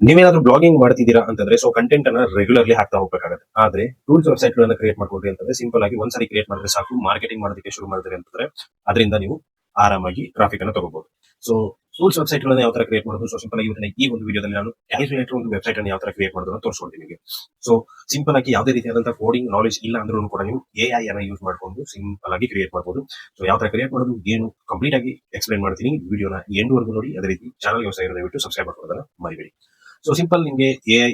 ನೀವೇನಾದ್ರೂ ಬ್ಲಾಗಿಂಗ್ ಮಾಡ್ತಿದ್ದೀರಾ ಅಂತಂದ್ರೆ ಸೊ ಕಂಟೆಂಟ್ ಅನ್ನ ರೆಗ್ಯುಲರ್ಲಿ ಹಾಕ್ತಾ ಹೋಗ್ಬೇಕಾಗುತ್ತೆ. ಆದ್ರೆ ಟೂಲ್ಸ್ ವೆಬ್ಸೈಟ್ ಗಳನ್ನ ಕ್ರಿಯೇಟ್ ಮಾಡ್ಕೊಡ್ರಿ ಅಂತಂದ್ರೆ ಸಿಂಪಲ್ ಆಗಿ ಒಂದ್ಸರಿ ಕ್ರಿಯೇಟ್ ಮಾಡಿದ್ರೆ ಸಾಕು. ಮಾರ್ಕೆಟಿಂಗ್ ಮಾಡೋದಕ್ಕೆ ಶುರು ಮಾಡಿದ್ರೆ ಅಂತಂದ್ರೆ ಅದರಿಂದ ನೀವು ಆರಾಮಾಗಿ ಟ್ರಾಫಿಕ್ ಅನ್ನು ತಗೋಬಹುದು. ಸೊ ಟೂಲ್ಸ್ ವೆಬ್ಸೈಟ್ ಗಳನ್ನ ಯಾವ ತರ ಕ್ರಿಯೇಟ್ ಮಾಡೋದು, ಸೊ ಸಿಂಪಲ್ ಆಗಿ ಈ ಒಂದು ವಿಡಿಯೋದಲ್ಲಿ ನಾನು ಕ್ಯಾಲ್ಕುಲೇಟರ್ ಒಂದು ವೆಬ್ಸೈಟ್ ಅನ್ನು ಯಾವ ತರ ಕ್ರಿಯೇಟ್ ಮಾಡೋದನ್ನ ತೋರಿಸ್ಕೊಡ್ತೀನಿ ನಿಮಗೆ. ಸೊ ಸಿಂಪಲ್ ಆಗಿ ಯಾವುದೇ ರೀತಿಯಾದಂತಹ ಕೋಡಿಂಗ್ ನಾಲೆಜ್ ಇಲ್ಲ ಅಂದ್ರೂ ಕೂಡ ನೀವು ಎಐ ಅನ್ನ ಯೂಸ್ ಮಾಡ್ಕೊಂಡು ಸಿಂಪಲ್ ಆಗಿ ಕ್ರಿಯೇಟ್ ಮಾಡಬಹುದು. ಸೊ ಯಾವ ತರ ಕ್ರಿಯೇಟ್ ಮಾಡೋದು ಏನು ಕಂಪ್ಲೀಟ್ ಆಗಿ ಎಕ್ಸ್ಪ್ಲೈನ್ ಮಾಡ್ತೀನಿ. ವಿಡಿಯೋನ ಎಂಡ್ ವರೆಗೂ ನೋಡಿ. ಅದೇ ರೀತಿ ಚಾನಲ್ ಹೊಸ ದಯವಿಟ್ಟು ಸಬ್ಸ್ಕ್ರೈಬ್ ಮಾಡ್ಕೊಳ್ಳೋದನ್ನ ಮರಿಬೇಡಿ. ಸೊ ಸಿಂಪಲ್ ನಿಮ್ಗೆ ಎಐ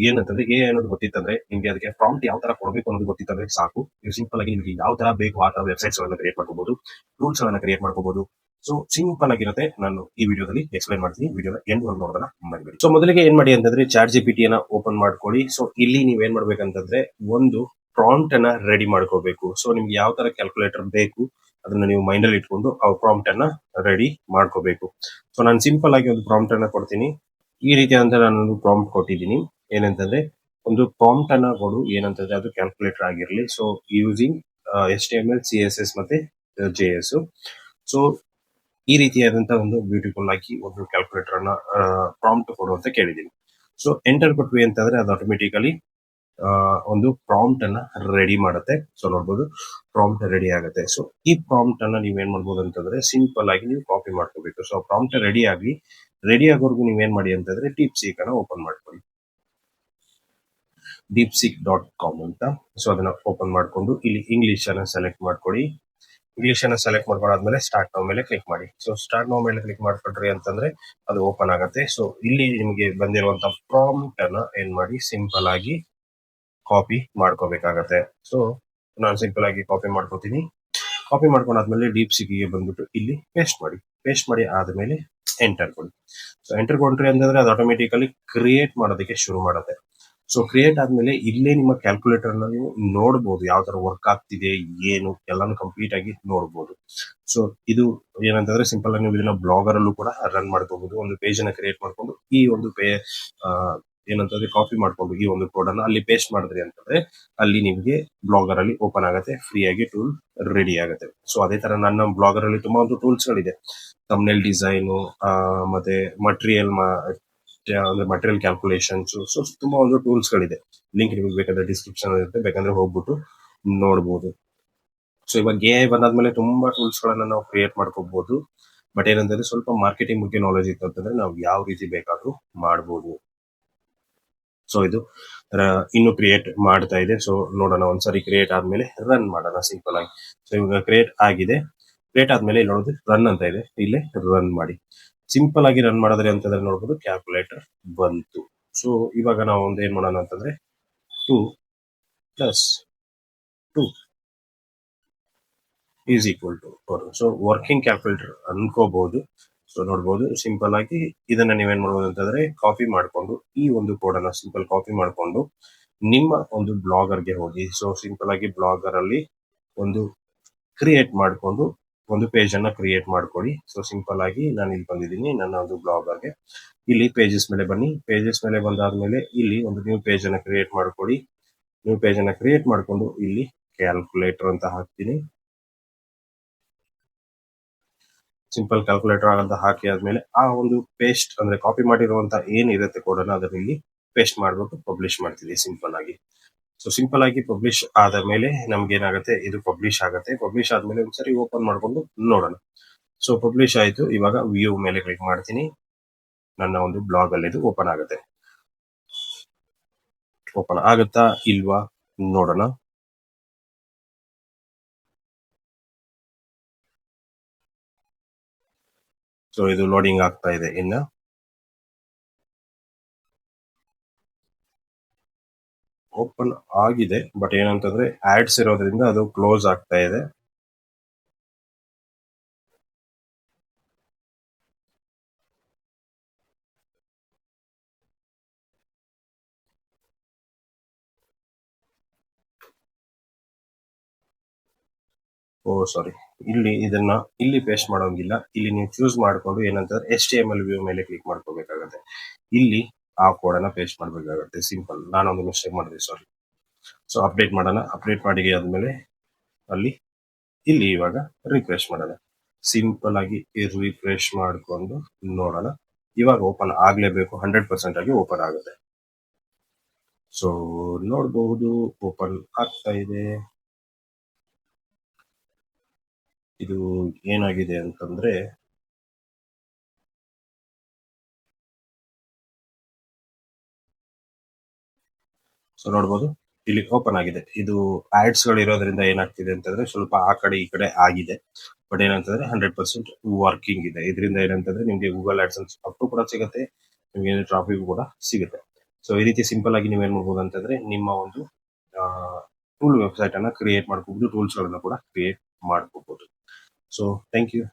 ಏನಂತಂದ್ರೆ ಎಐ ಅನ್ನೋದು ಗೊತ್ತಿತ್ತಂದ್ರೆ ನಿಮ್ಗೆ ಅದಕ್ಕೆ ಪ್ರಾಂಪ್ಟ್ ಯಾವ ತರ ಕೊಡಬೇಕು ಅನ್ನೋದು ಗೊತ್ತಿತ್ತಂದ್ರೆ ಸಾಕು. ನೀವು ಸಿಂಪಲ್ ಆಗಿ ನಿಮ್ಗೆ ಯಾವ ತರ ಬೇಕು ಆ ತರ ವೆಬ್ಸೈಟ್ಸ್ ಗಳನ್ನ ಕ್ರಿಯೇಟ್ ಮಾಡ್ಕೋಬಹುದು, ಟೂಲ್ಸ್ ಗಳನ್ನ ಕ್ರಿಯೇಟ್ ಮಾಡ್ಕೋಬಹುದು. ಸೊ ಸಿಂಪಲ್ ಆಗಿರುತ್ತೆ. ನಾನು ಈ ವಿಡಿಯೋದಲ್ಲಿ ಎಕ್ಸ್ಪ್ಲೈನ್ ಮಾಡ್ತೀನಿ. ವಿಡಿಯೋನ ಎಂಡ್ ವರೆಗೂ ನೋಡೋದನ್ನ ಮರಿಬೇಡಿ. ಸೊ ಮೊದಲಿಗೆ ಏನ್ ಮಾಡಿ ಅಂತಂದ್ರೆ ಚಾಟ್ ಜಿಪಿಟಿ ಅನ್ನ ಓಪನ್ ಮಾಡ್ಕೊಳ್ಳಿ. ಸೊ ಇಲ್ಲಿ ನೀವ್ ಏನ್ ಮಾಡ್ಬೇಕಂತಂದ್ರೆ ಒಂದು ಪ್ರಾಂಪ್ಟ್ ಅನ್ನ ರೆಡಿ ಮಾಡ್ಕೋಬೇಕು. ಸೊ ನಿಮ್ಗೆ ಯಾವ ತರ ಕ್ಯಾಲ್ಕುಲೇಟರ್ ಬೇಕು ಅದನ್ನ ನೀವು ಮೈಂಡ್ ಅಲ್ಲಿ ಇಟ್ಕೊಂಡು ಆ ಪ್ರಾಂಪ್ಟ್ ಅನ್ನ ರೆಡಿ ಮಾಡ್ಕೋಬೇಕು. ಸೊ ನಾನು ಸಿಂಪಲ್ ಆಗಿ ಒಂದು ಪ್ರಾಂಪ್ಟ್ ಅನ್ನ ಕೊಡ್ತೀನಿ. ಈ ರೀತಿಯಾದಂತ ನಾನು ಪ್ರಾಂಪ್ಟ್ ಕೊಟ್ಟಿದ್ದೀನಿ. ಏನಂತಂದ್ರೆ ಒಂದು ಪ್ರಾಂಪ್ಟ್ ಅನ್ನ ಕೊಡು, ಏನಂತಂದ್ರೆ ಅದು ಕ್ಯಾಲ್ಕುಲೇಟರ್ ಆಗಿರ್ಲಿ. ಸೊ ಯೂಸಿಂಗ್ HTML CSS ಮತ್ತೆ JS. ಸೊ ಈ ರೀತಿಯಾದಂತಹ ಒಂದು ಬ್ಯೂಟಿಫುಲ್ ಆಗಿ ಒಂದು ಕ್ಯಾಲ್ಕುಲೇಟರ್ ಅನ್ನ ಪ್ರಾಂಪ್ಟ್ ಕೊಡು ಅಂತ ಕೇಳಿದ್ದೀನಿ. ಸೊ ಎಂಟರ್ ಕೊಟ್ವಿ ಅಂತಂದ್ರೆ ಅದು ಆಟೋಮೆಟಿಕಲಿ ಒಂದು ಪ್ರಾಂಪ್ಟ್ ಅನ್ನ ರೆಡಿ ಮಾಡುತ್ತೆ. ಸೊ ನೋಡ್ಬೋದು ಪ್ರಾಂಪ್ಟ್ ರೆಡಿ ಆಗುತ್ತೆ. ಸೊ ಈ ಪ್ರಾಂಪ್ಟ್ ಅನ್ನ ನೀವೇನ್ ಮಾಡ್ಬೋದು ಅಂತಂದ್ರೆ ಸಿಂಪಲ್ ಆಗಿ ನೀವು ಕಾಪಿ ಮಾಡ್ಕೋಬೇಕು. ಸೊ ಪ್ರಾಂಪ್ಟ್ ರೆಡಿ ಆಗೋವರೆಗೂ ನೀವೇನ್ ಮಾಡಿ ಅಂತಂದ್ರೆ DeepSeek ಅನ್ನ ಓಪನ್ ಮಾಡ್ಕೊಳ್ಳಿ. deepseek.com ಅಂತ. ಸೊ ಅದನ್ನ ಓಪನ್ ಮಾಡ್ಕೊಂಡು ಇಲ್ಲಿ ಇಂಗ್ಲಿಷ್ ಅನ್ನ ಸೆಲೆಕ್ಟ್ ಮಾಡ್ಕೊಳ್ಳಿ. ಇಂಗ್ಲಿಷ್ ಅನ್ನ ಸೆಲೆಕ್ಟ್ ಮಾಡ್ಕೊಂಡಾದ್ಮೇಲೆ ಸ್ಟಾರ್ಟ್ ನೌ ಮೇಲೆ ಕ್ಲಿಕ್ ಮಾಡಿ. ಸೊ ಸ್ಟಾರ್ಟ್ ನೌ ಮೇಲೆ ಕ್ಲಿಕ್ ಮಾಡ್ಕೊಂಡ್ರಿ ಅಂತಂದ್ರೆ ಅದು ಓಪನ್ ಆಗುತ್ತೆ. ಸೊ ಇಲ್ಲಿ ನಿಮಗೆ ಬಂದಿರುವಂತ ಪ್ರಾಂಪ್ಟ್ ಅನ್ನ ಏನ್ ಮಾಡಿ ಸಿಂಪಲ್ ಆಗಿ ಕಾಪಿ ಮಾಡ್ಕೋಬೇಕಾಗತ್ತೆ. ಸೊ ನಾನು ಸಿಂಪಲ್ ಆಗಿ ಕಾಪಿ ಮಾಡ್ಕೋತೀನಿ. ಕಾಪಿ ಮಾಡ್ಕೊಂಡಾದ್ಮೇಲೆ DeepSeek ಗೆ ಬಂದ್ಬಿಟ್ಟು ಇಲ್ಲಿ ಪೇಸ್ಟ್ ಮಾಡಿ ಆದ್ಮೇಲೆ ಎಂಟರ್ ಕೊಡಿ. ಸೊ ಎಂಟರ್ ಕೊಟ್ರಿ ಅಂತಂದ್ರೆ ಅದು ಆಟೋಮೆಟಿಕಲಿ ಕ್ರಿಯೇಟ್ ಮಾಡೋದಕ್ಕೆ ಶುರು ಮಾಡುತ್ತೆ. ಸೊ ಕ್ರಿಯೇಟ್ ಆದ್ಮೇಲೆ ಇಲ್ಲೇ ನಿಮ್ಮ ಕ್ಯಾಲ್ಕುಲೇಟರ್ ನ ನೀವು ನೋಡಬಹುದು ಯಾವ ತರ ವರ್ಕ್ ಆಗ್ತಿದೆ ಏನು ಎಲ್ಲಾನು ಕಂಪ್ಲೀಟ್ ಆಗಿ ನೋಡಬಹುದು. ಸೊ ಇದು ಏನಂತಂದ್ರೆ ಸಿಂಪಲ್ ಆಗಿ ನೀವು ಇದನ್ನ ಬ್ಲಾಗರ್ ಅಲ್ಲೂ ಕೂಡ ರನ್ ಮಾಡ್ಕೋಬಹುದು. ಒಂದು ಪೇಜ್ ಅನ್ನ ಕ್ರಿಯೇಟ್ ಮಾಡ್ಕೊಂಡು ಈ ಒಂದು ಏನಂತಂದ್ರೆ ಕಾಪಿ ಮಾಡ್ಕೊಂಡು ಈ ಒಂದು ಕೋಡ್ ಅನ್ನ ಅಲ್ಲಿ ಪೇಸ್ಟ್ ಮಾಡಿದ್ರಿ ಅಂತಂದ್ರೆ ಅಲ್ಲಿ ನಿಮಗೆ ಬ್ಲಾಗರ್ ಅಲ್ಲಿ ಓಪನ್ ಆಗುತ್ತೆ. ಫ್ರೀ ಆಗಿ ಟೂಲ್ ರೆಡಿ ಆಗುತ್ತೆ. ಸೊ ಅದೇ ತರ ನನ್ನ ಬ್ಲಾಗರ್ ಅಲ್ಲಿ ತುಂಬಾ ಒಂದು ಟೂಲ್ಸ್ ಗಳಿದೆ. ಥಂಬ್ನೇಲ್ ಡಿಸೈನ್ ಮತ್ತೆ ಮಟೀರಿಯಲ್ ಕ್ಯಾಲ್ಕುಲೇಷನ್ಸ್. ಸೊ ತುಂಬಾ ಒಂದು ಟೂಲ್ಸ್ ಗಳಿದೆ. ಲಿಂಕ್ ನಿಮಗೆ ಬೇಕಾದ್ರೆ ಡಿಸ್ಕ್ರಿಪ್ಷನ್ ಇರುತ್ತೆ, ಬೇಕಂದ್ರೆ ಹೋಗ್ಬಿಟ್ಟು ನೋಡಬಹುದು. ಸೊ ಇವಾಗ AI ಬಂದಾದ್ಮೇಲೆ ತುಂಬಾ ಟೂಲ್ಸ್ ಗಳನ್ನ ನಾವು ಕ್ರಿಯೇಟ್ ಮಾಡ್ಕೋಬಹುದು. ಬಟ್ ಏನಂತಂದ್ರೆ ಸ್ವಲ್ಪ ಮಾರ್ಕೆಟಿಂಗ್ ಬಗ್ಗೆ ನಾಲೆಜ್ ಇತ್ತು ಅಂತಂದ್ರೆ ನಾವು ಯಾವ ರೀತಿ ಬೇಕಾದ್ರೂ ಮಾಡಬಹುದು. ಸೊ ಇದು ಇನ್ನು ಕ್ರಿಯೇಟ್ ಮಾಡ್ತಾ ಇದೆ. ಸೊ ನೋಡೋಣ ಒಂದ್ಸರಿ ಕ್ರಿಯೇಟ್ ಆದ್ಮೇಲೆ ರನ್ ಮಾಡೋಣ ಸಿಂಪಲ್ ಆಗಿ. ಸೊ ಇವಾಗ ಕ್ರಿಯೇಟ್ ಆಗಿದೆ. ಕ್ರಿಯೇಟ್ ಆದ್ಮೇಲೆ ಇಲ್ಲಿ ನೋಡಿದ್ರೆ ರನ್ ಅಂತ ಇದೆ, ಇಲ್ಲೇ ರನ್ ಮಾಡಿ. ಸಿಂಪಲ್ ಆಗಿ ರನ್ ಮಾಡಿದ್ರೆ ಅಂತಂದ್ರೆ ನೋಡ್ಬೋದು ಕ್ಯಾಲ್ಕುಲೇಟರ್ ಬಂತು. ಸೊ ಇವಾಗ ನಾವು ಒಂದು ಏನ್ ಮಾಡೋಣ ಅಂತಂದ್ರೆ 2 + 2 = 4. ಸೊ ವರ್ಕಿಂಗ್ ಕ್ಯಾಲ್ಕುಲೇಟರ್ ಅನ್ಕೋಬಹುದು. ಸೊ ನೋಡ್ಬೋದು ಸಿಂಪಲ್ ಆಗಿ ಇದನ್ನ ನೀವೇನ್ ಮಾಡ್ಬೋದು ಅಂತಂದ್ರೆ ಕಾಪಿ ಮಾಡ್ಕೊಂಡು ಈ ಒಂದು ಕೋಡ್ ಅನ್ನ ಸಿಂಪಲ್ ಕಾಪಿ ಮಾಡ್ಕೊಂಡು ನಿಮ್ಮ ಒಂದು ಬ್ಲಾಗರ್ ಗೆ ಹೋಗಿ. ಸೊ ಸಿಂಪಲ್ ಆಗಿ ಬ್ಲಾಗರ್ ಅಲ್ಲಿ ಒಂದು ಕ್ರಿಯೇಟ್ ಮಾಡ್ಕೊಂಡು ಒಂದು ಪೇಜ್ ಅನ್ನ ಕ್ರಿಯೇಟ್ ಮಾಡ್ಕೊಳ್ಳಿ. ಸೊ ಸಿಂಪಲ್ ಆಗಿ ನಾನು ಇಲ್ಲಿ ಬಂದಿದ್ದೀನಿ ನನ್ನ ಒಂದು ಬ್ಲಾಗರ್ಗೆ. ಇಲ್ಲಿ ಪೇಜಸ್ ಮೇಲೆ ಬನ್ನಿ. ಪೇಜಸ್ ಮೇಲೆ ಬಂದಾದ್ಮೇಲೆ ಇಲ್ಲಿ ಒಂದು ನ್ಯೂ ಪೇಜ್ ಅನ್ನ ಕ್ರಿಯೇಟ್ ಮಾಡ್ಕೊಳ್ಳಿ. ನ್ಯೂ ಪೇಜ್ ಅನ್ನ ಕ್ರಿಯೇಟ್ ಮಾಡ್ಕೊಂಡು ಇಲ್ಲಿ ಕ್ಯಾಲ್ಕುಲೇಟರ್ ಅಂತ ಹಾಕ್ತೀನಿ. ಸಿಂಪಲ್ ಕ್ಯಾಲ್ಕುಲೇಟರ್ ಅಂತ ಹಾಕಿ ಆದ್ಮೇಲೆ ಆ ಒಂದು ಪೇಸ್ಟ್ ಅಂದ್ರೆ ಕಾಪಿ ಮಾಡಿರುವಂತ ಏನಿರುತ್ತೆ ಕೋಡ್ ಅನ್ನ ಅದನ್ನ ಇಲ್ಲಿ ಪೇಸ್ಟ್ ಮಾಡ್ಬಿಟ್ಟು ಪಬ್ಲಿಷ್ ಮಾಡ್ತೀವಿ ಸಿಂಪಲ್ ಆಗಿ. ಸೊ ಸಿಂಪಲ್ ಆಗಿ ಪಬ್ಲಿಷ್ ಆದ ಮೇಲೆ ನಮ್ಗೆ ಏನಾಗುತ್ತೆ, ಇದು ಪಬ್ಲಿಷ್ ಆಗುತ್ತೆ. ಪಬ್ಲಿಷ್ ಆದ್ಮೇಲೆ ಒಂದ್ಸರಿ ಓಪನ್ ಮಾಡ್ಕೊಂಡು ನೋಡೋಣ. ಸೊ ಪಬ್ಲಿಷ್ ಆಯ್ತು. ಇವಾಗ ವ್ಯೂ ಮೇಲೆ ಕ್ಲಿಕ್ ಮಾಡ್ತೀನಿ. ನನ್ನ ಒಂದು ಬ್ಲಾಗ್ ಅಲ್ಲಿ ಇದು ಓಪನ್ ಆಗುತ್ತೆ. ಓಪನ್ ಆಗುತ್ತಾ ಇಲ್ವಾ ನೋಡೋಣ. ಸೊ ಇದು ಲೋಡಿಂಗ್ ಆಗ್ತಾ ಇದೆ. ಇನ್ನ ಓಪನ್ ಆಗಿದೆ. ಬಟ್ ಏನಂತಂದ್ರೆ ಆಡ್ಸ್ ಇರೋದ್ರಿಂದ ಅದು ಕ್ಲೋಸ್ ಆಗ್ತಾ ಇದೆ. ಸಾರಿ, ಇಲ್ಲಿ ಪೇಸ್ಟ್ ಮಾಡೋಂಗಿಲ್ಲ. ಇಲ್ಲಿ ನೀವು ಚೂಸ್ ಮಾಡ್ಕೊಂಡು ಏನಂತಂದ್ರೆ HTML ವ್ಯೂ ಮೇಲೆ ಕ್ಲಿಕ್ ಮಾಡ್ಕೋಬೇಕಾಗತ್ತೆ. ಇಲ್ಲಿ ಆ ಕೋಡ್ ಅನ್ನ ಪೇಸ್ಟ್ ಮಾಡ್ಬೇಕಾಗತ್ತೆ. ಸಿಂಪಲ್. ನಾನೊಂದು ಮಿಸ್ಟೇಕ್ ಮಾಡಿದೆ, ಸಾರಿ. ಸೊ ಅಪ್ಡೇಟ್ ಮಾಡೋಣ. ಅಪ್ಡೇಟ್ ಮಾಡಿ ಆದ್ಮೇಲೆ ಇಲ್ಲಿ ಇವಾಗ ರಿಫ್ರೆಶ್ ಮಾಡೋಣ. ಸಿಂಪಲ್ ಆಗಿ ರಿಫ್ರೆಶ್ ಮಾಡ್ಕೊಂಡು ನೋಡೋಣ ಇವಾಗ ಓಪನ್ ಆಗ್ಲೇಬೇಕು, 100% ಆಗಿ ಓಪನ್ ಆಗುತ್ತೆ. ಸೊ ನೋಡಬಹುದು ಓಪನ್ ಆಗ್ತಾ ಇದೆ. ಇದು ಏನಾಗಿದೆ ಅಂತಂದ್ರೆ ಸೊ ನೋಡ್ಬೋದು ಇಲ್ಲಿ ಓಪನ್ ಆಗಿದೆ. ಇದು ಆಡ್ಸ್ ಗಳು ಇರೋದ್ರಿಂದ ಏನಾಗ್ತಿದೆ ಅಂತಂದ್ರೆ ಸ್ವಲ್ಪ ಆ ಕಡೆ ಈ ಕಡೆ ಆಗಿದೆ. ಬಟ್ ಏನಂತಂದ್ರೆ 100% ವರ್ಕಿಂಗ್ ಇದೆ. ಇದರಿಂದ ಏನಂತಂದ್ರೆ ನಿಮ್ಗೆ ಗೂಗಲ್ ಆಡ್ಸೆನ್ಸ್ ಅಪ್ ಕೂಡ ಸಿಗುತ್ತೆ, ನಿಮ್ಗೆ ಟ್ರಾಫಿಕ್ ಕೂಡ ಸಿಗುತ್ತೆ. ಸೊ ಈ ರೀತಿ ಸಿಂಪಲ್ ಆಗಿ ನೀವೇನ್ ಮಾಡ್ಬೋದು ಅಂತಂದ್ರೆ ನಿಮ್ಮ ಒಂದು ಟೂಲ್ ವೆಬ್ಸೈಟ್ ಅನ್ನ ಕ್ರಿಯೇಟ್ ಮಾಡ್ಕೋಬಹುದು, ಟೂಲ್ಸ್ ಗಳನ್ನ ಕೂಡ ಕ್ರಿಯೇಟ್ ಮಾಡ್ಕೋಬಹುದು. So thank you.